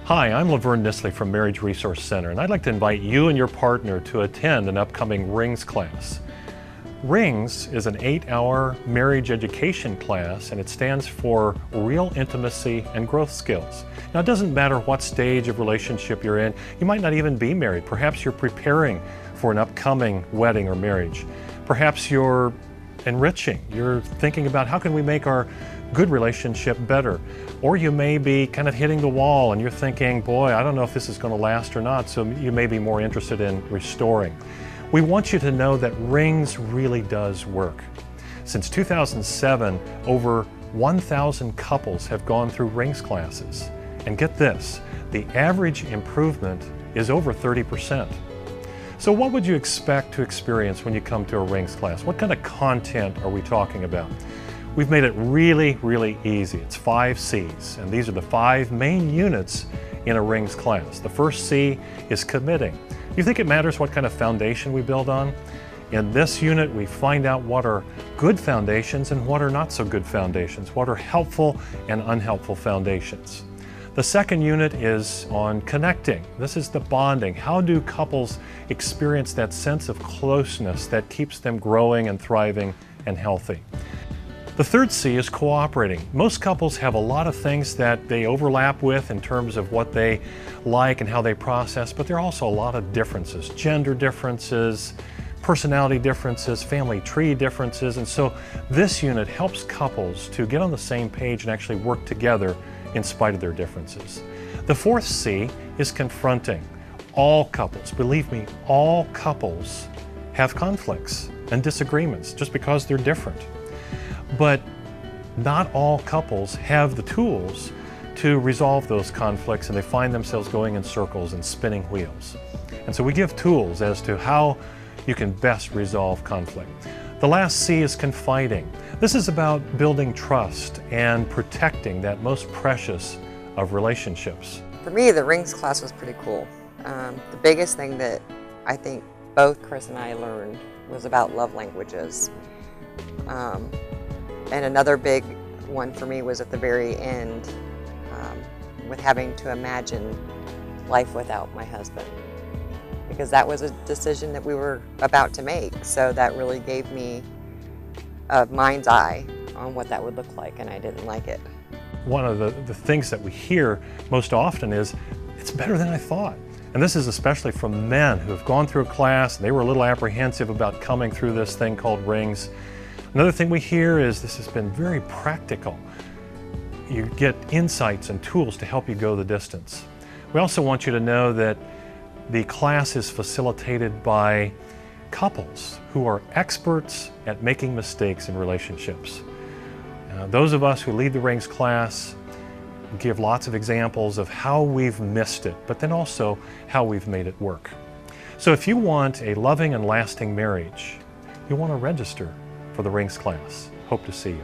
Hi, I'm Lavern Nissley from Marriage Resource Center, and I'd like to invite you and your partner to attend an upcoming RINGS class. RINGS is an 8-hour marriage education class, and it stands for Real Intimacy and Growth Skills. Now, it doesn't matter what stage of relationship you're in. You might not even be married. Perhaps you're preparing for an upcoming wedding or marriage. Perhaps you're enriching. You're thinking about how can we make our good relationship better. Or you may be kind of hitting the wall and you're thinking, boy, I don't know if this is going to last or not, so you may be more interested in restoring. We want you to know that RINGS really does work. Since 2007, over 1,000 couples have gone through RINGS classes. And get this, the average improvement is over 30%. So what would you expect to experience when you come to a RINGS class? What kind of content are we talking about? We've made it really, really easy. It's 5 C's, and these are the 5 main units in a RINGS class. The first C is committing. You think it matters what kind of foundation we build on? In this unit, we find out what are good foundations and what are not so good foundations, what are helpful and unhelpful foundations. The second unit is on connecting. This is the bonding. How do couples experience that sense of closeness that keeps them growing and thriving and healthy? The third C is cooperating. Most couples have a lot of things that they overlap with in terms of what they like and how they process, but there are also a lot of differences, gender differences, personality differences, family tree differences, and so this unit helps couples to get on the same page and actually work together in spite of their differences. The fourth C is confronting. All couples, believe me, all couples have conflicts and disagreements just because they're different. But not all couples have the tools to resolve those conflicts, and they find themselves going in circles and spinning wheels. And so we give tools as to how you can best resolve conflict. The last C is confiding. This is about building trust and protecting that most precious of relationships. For me, the RINGS class was pretty cool. The biggest thing that I think both Chris and I learned was about love languages. And another big one for me was at the very end with having to imagine life without my husband, because that was a decision that we were about to make. So that really gave me a mind's eye on what that would look like, and I didn't like it. One of the things that we hear most often is, it's better than I thought. And this is especially from men who have gone through a class and they were a little apprehensive about coming through this thing called RINGS. Another thing we hear is this has been very practical. You get insights and tools to help you go the distance. We also want you to know that the class is facilitated by couples who are experts at making mistakes in relationships. Those of us who lead the RINGS class give lots of examples of how we've missed it, but then also how we've made it work. So if you want a loving and lasting marriage, you want to register for the RINGS class. Hope to see you.